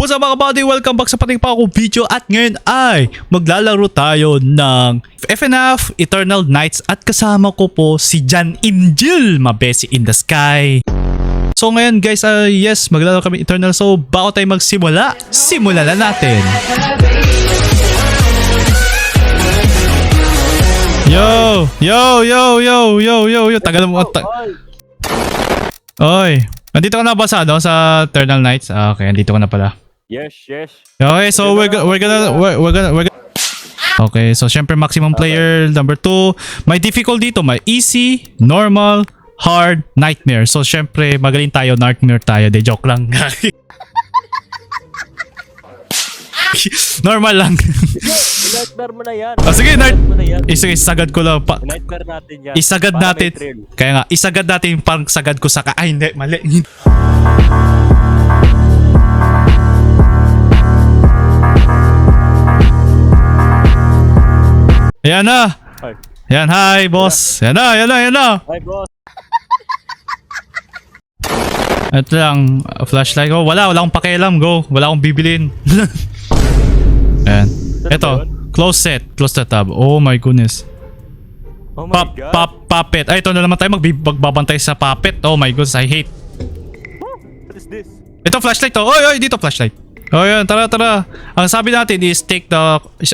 What's up mga buddy? Welcome back sa pating pa akong video at ngayon ay maglalaro tayo ng FNAF Eternal Nights at kasama ko po si Jan Angel, mabesi in the sky. So ngayon guys, yes, maglalaro kami Eternal. So bago tayo magsimula, simulan na natin. Yo, yo, yo, yo, yo, yo, yo. Tagal mo. Oy, nandito ka na ba sa Eternal Nights? Okay, nandito ka na pala. Yes. Okay, so we're gonna okay, so syempre maximum player number 2. May difficulty dito, may easy, normal, hard, nightmare. So syempre magaling tayo, nightmare tayo. De joke lang. Normal lang. Nightmare mo na yan. Oh, sige, isagad ko lang pa. Nightmare natin yan. Isagad Para natin. may thrill. Kaya nga, isagad natin parang sagad ko sa ay hindi, mali. Ayan na. Ay. Yan, hi boss. Yan na. Hi, boss. Ito lang, flashlight ko. Wala akong pakialam. Go. Wala akong bibilin. Ayan. Ito, close the tab. Oh my goodness. Oh my God. Puppet. Ay, ito na naman tayo magbabantay sa puppet. Oh my goodness, I hate. What is this? Ito, flashlight to. Oy, dito flashlight. Oh, yan. Tara. Ang sabi natin is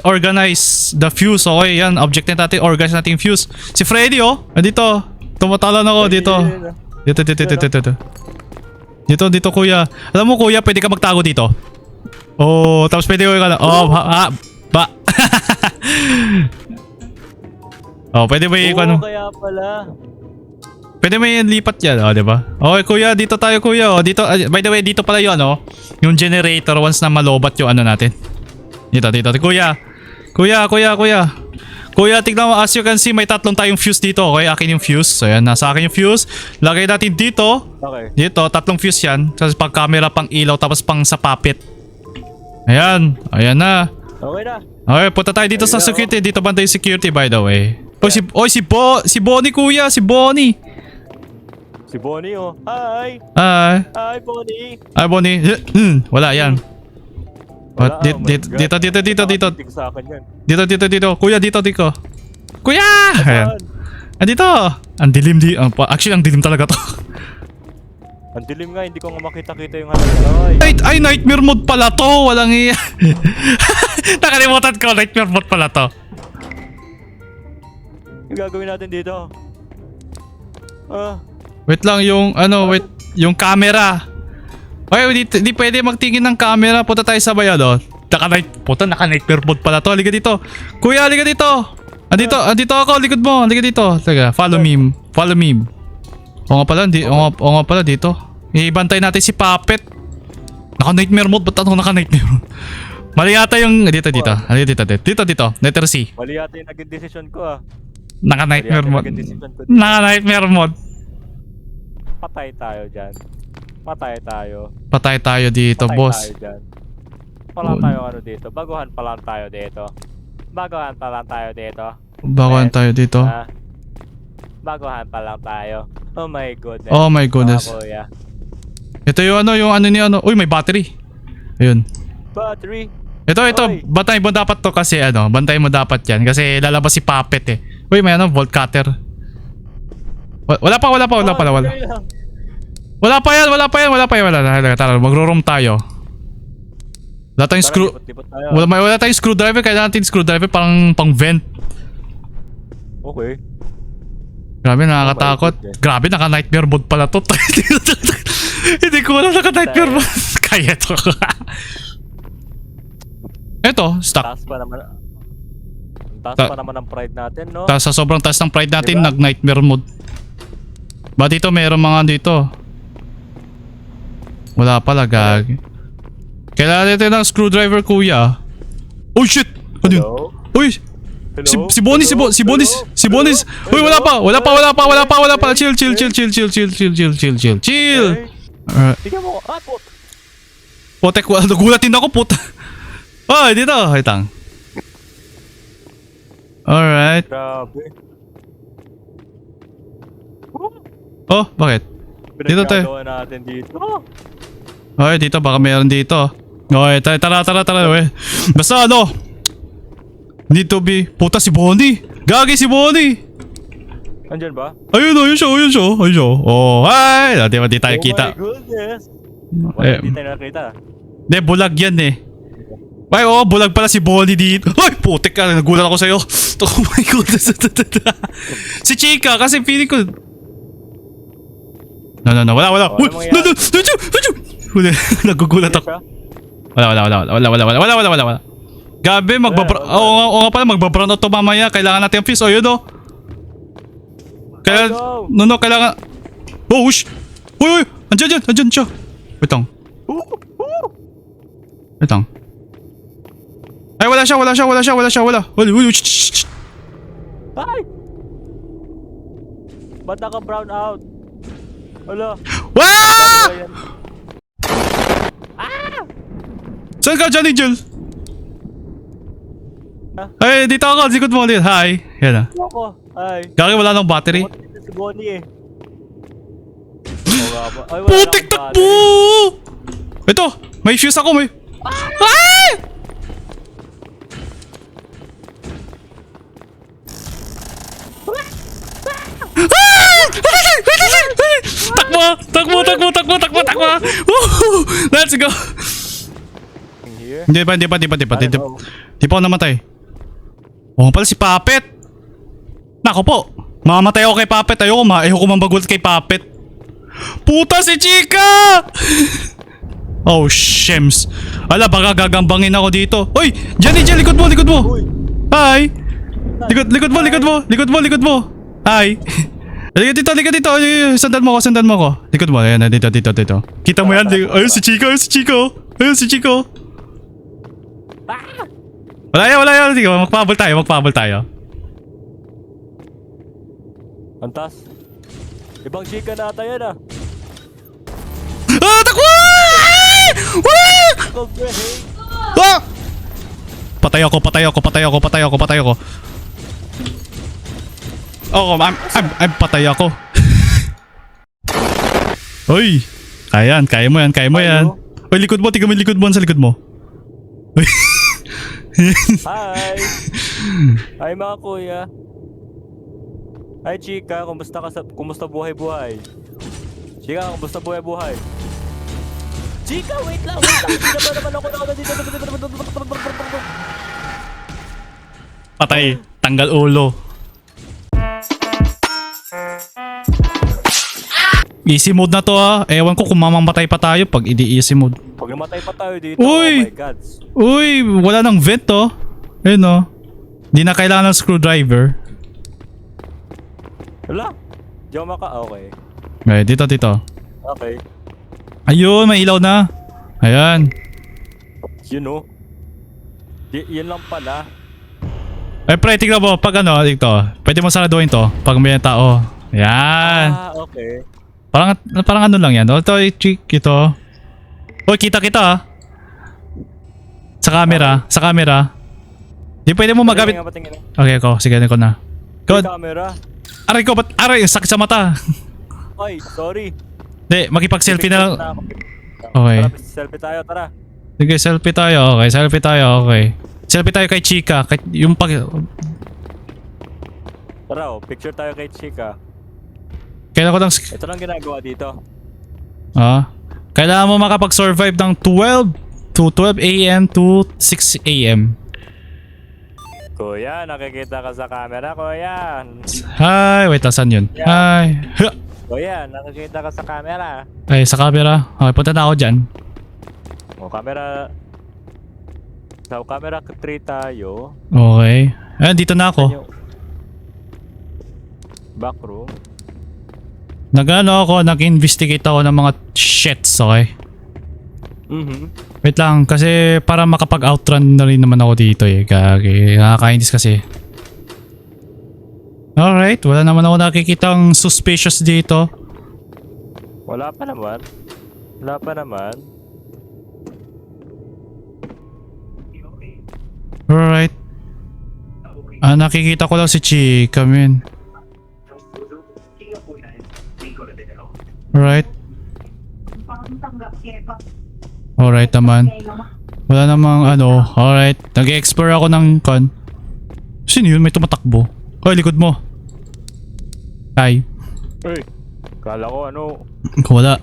organize the fuse. Okay, yan. Objective natin, organize natin yung fuse. Si Freddy, oh. Dito. Tumatalon ako dito. Dito, kuya. Alam mo, kuya, pwede ka magtago dito. Oh, tapos pwede ka na. Oh, ba. Oh, pwede ba yung ano? Kaya pala. Pwede mo yung lipat yan, oh, diba? Okay, kuya, dito tayo, kuya. Oh, dito, by the way, dito pala yun, oh. Yung generator once na malobat yung ano natin. Dito. Kuya, tignan mo, as you can see, may tatlong tayong fuse dito, okay? Akin yung fuse. So, yan, nasa akin yung fuse. Lagay natin dito. Okay. Dito, tatlong fuse yan. Tapos pang camera, pang ilaw, tapos pang sa puppet. Ayan na. Okay na. Okay, punta tayo dito sa security. Dito banda yung security, by the way. Si Bonnie, kuya, si Bonnie. Si Bonnie, oh. Hi, Bonnie. Ay, Bonnie. Wala yan. Wala, Dito. Tig sa akin yan. Dito. Kuya, dito. Kuya! Ayan. Dito. Ang dilim actually, ang dilim talaga to. Ang dilim nga, hindi ko nga makita-kita yung halaman. Ay, nightmare mode pala to. Walang iya. Nakalimutan ko, nightmare mode pala to. Yung gagawin natin dito. Wait lang, yung camera. Ay, di pwede magtingin ng camera. Punta tayo sa bayan, oh. Naka-nightmare mode pala to. Halika dito. Kuya, halika dito. Andito ako, likod mo. Halika dito. Teka, follow me. O nga pala dito. Ibantay natin si Puppet. Naka-nightmare mode. Ba't naka-nightmare mode? Mali yata yung... Dito. Letter C. Mali yata yung naging decision ko, ah. Naka-nightmare mode. Naging decision ko. Naka-nightmare mode. Patay tayo dyan. Patay tayo dito, boss. dyan. Wala tayo ano dito. Baguhan pa lang tayo dito. Baguhan pa lang tayo dito. Oh my goodness. Kuya. Ito yung Uy, may battery. Ayun. Battery. Ito. Oy. Bantay mo dapat to kasi bantay mo dapat yan. Kasi lalabas si Puppet eh. Uy, may volt cutter. Wala pa. Wala pa yan. Tara, magro-room tayo. Wala tayong wala tayong screwdriver. Kailangan natin screwdriver pang vent. Okay. Grabe, nakakatakot. Grabe, naka-nightmare mode pala to. Hindi ko alam naka-nightmare mode. Kaya to. Ito, stuck. Taas pa naman ang pride natin, no? Sa sobrang taas ng pride natin, Diba? nag-nightmare mode. Ba dito, meron mga dito. Wala pala, gag. Kailangan natin ng screwdriver, kuya. Oh shit! Ano yun? Hello? Uy! Hello? Si Bonnie! Uy, wala pa! Chill! Tingnan mo. Potek, nagulatin ako, puta. Oh, dito. Wait lang. Alright. Grabe. Oh, bakit? Dito tayo. Pinagagawa natin dito. Okay, dito. Baka mayroon dito. Okay, tara, we. Basta ano, need to be, puta si Bonnie. Gagi si Bonnie. Andyan ba? Ayun siya. Oh, hi. Di tayo kita. Oh my goodness. Eh, Hindi tayo nakita. Hindi, bulag yan eh. Ay, oo, bulag pala si Bonnie dito. Ay, putik ka, nagulat ako sa'yo. Oh my goodness. Si Chica, kasi feeling ko... No, wala. Oh, Uy, ano mangyayari? Huli, nagugulat ako. Wala. Gabi, oo nga pala, magbabrown out to mamaya. Kailangan natin ang fuse. O, yun o. Kailangan... Oh, whoosh! Uy! Andyan siya. Wait lang. Ay, wala siya. Uy, shh. Ay! Ba't naka-brown out? Wala. Wah! Ayan. Saan ka dyan, Angel? Ah? Ay, dito ako. Sikot mo ulit. Hi. Yan na. Ako. Ay. Gagi, wala nang battery. Dito si Bonnie eh. Oo nga ba? Ay, wala Putik akong takbo! Ito, may fuse ako. Ay! Takbo! Woohoo! Let's go! battery here. Hindi pa. Di pa ako namatay. Oo pala si Puppet. Nako po. Mamamatay ako kay Puppet. Ayoko mambagulat kay Puppet. Puta si Chica! Oh, shems. Ala, baka gagambangin ako dito. Uy! Diyan, likod mo! Uy! Hi! Likod mo! Hi! Halika dito. Ay, sandan mo ako. Likod mo. Ayan, dito. Kita mo yan? Ayun si Chico. Wala yan. Sige, magpabol tayo. Antas. Ibang chika na ata yan ah. Ah! Takbo! Okay. Ah! Patay ako. Oh, I'm patay ako. Uy! Kaya mo yan. Uy, likod mo, tingnan mo yung likod mo sa likod mo. Uy. Hi! Hi mga kuya. Hi chika, kumusta buhay-buhay? Chika, kumusta buhay-buhay? Chika, wait lang. Hindi naman ako dito. Patay. Tanggal ulo. Easy mode na to ha. Ewan ko kung mamamatay pa tayo pag easy mode. Pag namatay pa tayo dito, Uy! oh my god. Uy, wala nang vent to. Ayun o. Di na kailangan ng screwdriver. Hala? Diyan okay. Okay, dito. Okay. Ayun, may ilaw na. Ayan. You know? Yan lang pala. Ay, pre, tignan mo. Pag dito. Pwede mo saraduhin to. Pag may tao. Ayan. Okay. Parang ano lang yan. Ito, ito. Uy, kita ha. Sa camera. Di pwede mo magamit. Patingin. Okay, ako. Sige, ko na. May Go. camera. Aray, sakit sa mata. Ay, sorry. Di, makipag-selfie na lang. Okay. Tara, selfie tayo, tara. Sige, selfie tayo. Okay. Selfie tayo kay Chica. Yung pag... Tara, picture tayo kay Chika. Kailangan ko ng... Ito lang ginagawa dito. Kailangan mo makapag-survive ng 12 a.m. to 6 a.m. Kuya, nakikita ka sa camera, kuya. Hi, wait, saan yun? Hi. Kuya, nakikita ka sa camera. Ay, sa camera. Okay, punta na ako dyan. O, camera. Sa camera 3 tayo. Okay. Ayan, dito na ako. Yung back room. Nag-investigate ako ng mga shits, okay? Wait lang, kasi para makapag-outrun na rin naman ako dito eh. Gagi, nakakainis kasi. Alright, wala naman ako nakikitang suspicious dito. Wala pa naman. Alright. Nakikita ko lang si Chica, man. Alright. Alright naman. Wala namang ano. Alright. Nag-explore ako ng con. Sino yun? May tumatakbo. Hoy, likod mo. Ay. Uy, kala ko ano. Wala.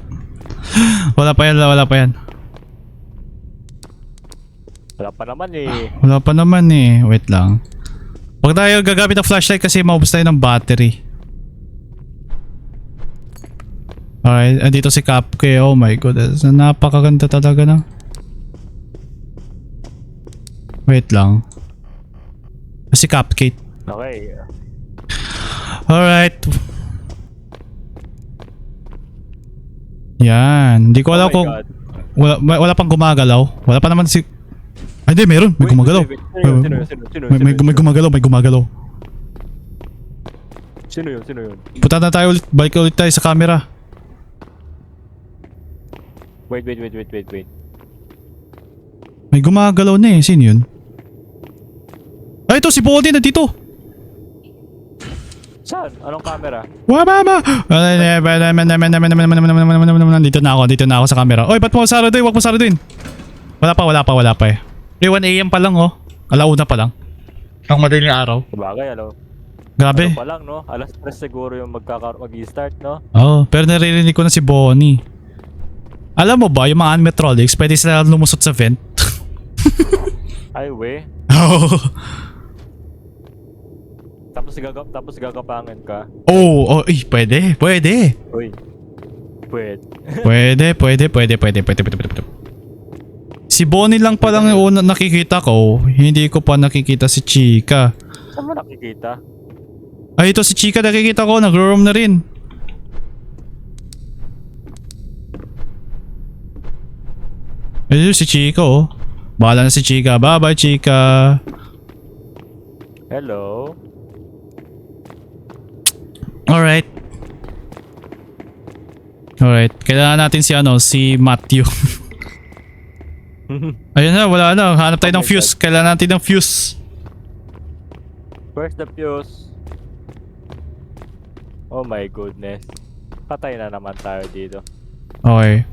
Wala pa yan. Wala pa yan. Wala pa naman eh. Wala pa naman eh. Wait lang. Huwag tayo gagamit ng flashlight kasi maubos tayo ng battery. Alright, andito si Cupcake. Oh my goodness. Napakaganda talaga na. Wait lang. Si Cupcake. Okay. Alright. Yan. Hindi ko alam Oh my kung... God. Wala pang gumagalaw. Wala pa naman si... Ay, hindi. Meron. May gumagalaw. Sino May gumagalaw. May gumagalaw. Sino yun? Punta na tayo ulit. Balik ulit tayo sa camera. Wait. May gumagalaw na eh. Sino yun? Ay, ito si Bonnie na dito. Saan? Anong camera? Wababa! Dito na ako sa camera. Oy, ba't mo sarado? Huwag mo saraduin. Wala pa eh. 1 AM pa lang oh. Alauna pa lang. Ang madaling araw. Sabagay, Grabe. ano pa lang, no? Alas 3 siguro yung mag-start, no? Oo, pero naririnig ko na si Bonnie. Alam mo ba, yung mga animatronics, pwede sila lumusot sa vent? Ay, we. Oo. Tapos gagapangan ka. Oh, pwede. Uy. Pwede. Si Bonnie lang pa lang yung una nakikita ko. Hindi ko pa nakikita si Chica. Saan mo nakikita? Ay, ito si Chica nakikita ko. Nag-roam na rin. Ito si Chica oh. Bahala na si Chica. Bye-bye, Chica. Hello? Alright. Kailangan natin si Matthew. Ayun na, wala na. Hanap tayo ng fuse. Kailangan natin ng fuse. Where's the fuse? Oh my goodness. Patay na naman tayo dito. Okay.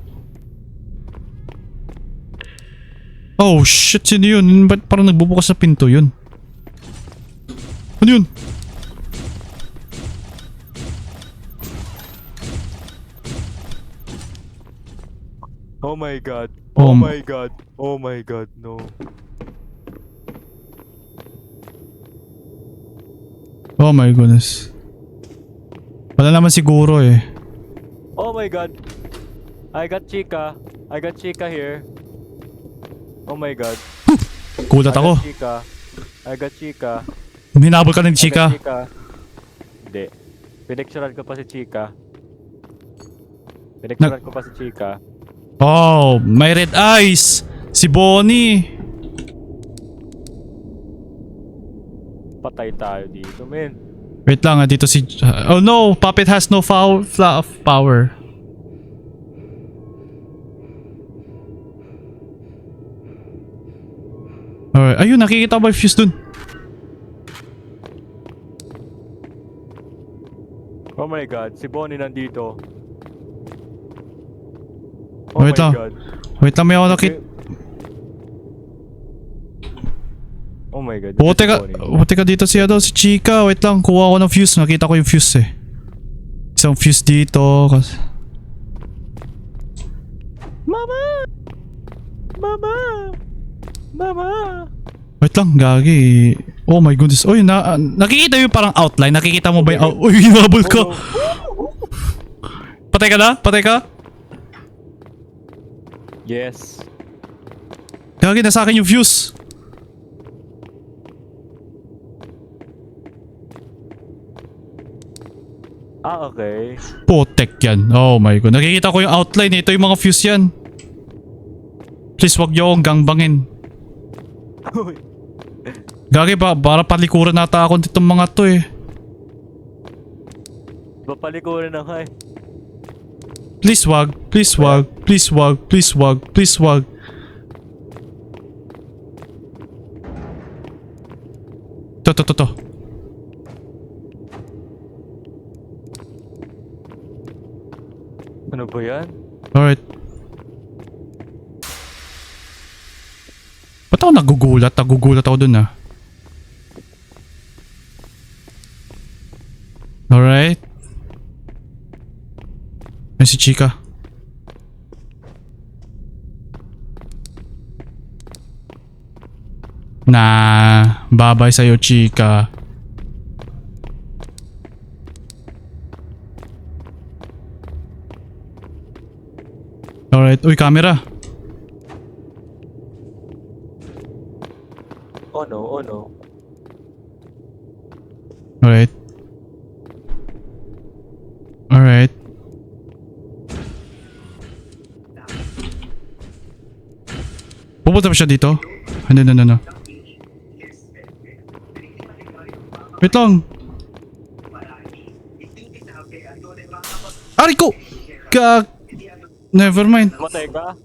Oh shit, sino yun? Ba't parang nagbubukas sa pinto yun? Ano yun? Oh my god. Oh Oh my god, no. Oh my goodness. Wala naman siguro eh. Oh my god. I got Chica here. Oh my god. Gulat ako. I got Chica. Hinabol ka ng Chica. Hindi. Pinicturean ko pa si Chica. Oh, may red eyes. Si Bonnie. Patay tayo dito, men. Wait lang, dito si... oh no, Puppet has no power. Alright, ayun, nakikita ko ba yung fuse dun? Oh my god, si Bonnie nandito. Wait lang. Wait lang, may ako nakita. Oh my god. Buti ka dito si Chica. Wait lang, kuha ko ng fuse. Nakita ko yung fuse eh. Isang fuse dito. Mama! Wait lang, gagi. Oh my goodness. Uy, nakikita yung parang outline. Nakikita mo ba yung... Uy, hinabol ka. Patay ka? Yes. Gagi, nasa akin yung fuse. Okay. Putek yan. Oh my god. Nakikita ko yung outline. Ito yung mga fuse yan. Please wag niyo akong gangbangin. Gagi ba? Para palikuran nata ako ditong mga to eh. Papalikurin na ka eh. Please wag. To. Ano ba yan? Alright. Ba't ako nagugulat? Nagugulat ako dun ah. Alright. May si Chica. Nah, babay sa'yo, Chica. Alright. Uy, camera. Oh no, oh no. Alright. Alright. Pupunta pa siya dito? No. Wait lang. Aray ko! Never mind. Matay ka?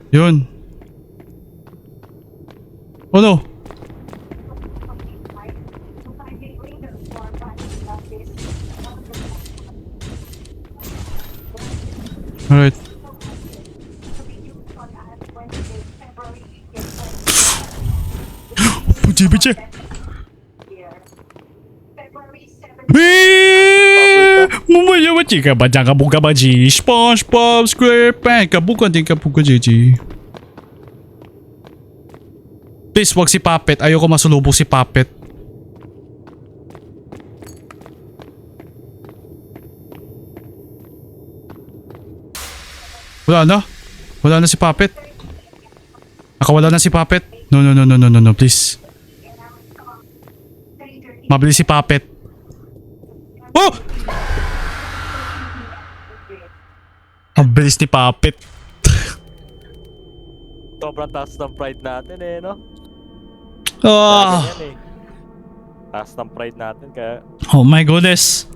Yun. Oh no. Alright. Puji. Mumaya wa chika ba jangan buka baji SpongeBob SquarePants kabuka din kabuka JJ. Please wag si Puppet. Ayoko masulubong si Puppet. Wala na? Wala na si Puppet? Nakawala na si Puppet? No, please. Mabilis si Puppet. Oh! Ang bilis ni Puppet. Sobrang taas ng pride natin eh, no? Ah. Ganyan eh. Taas ng pride natin kaya Oh my goodness.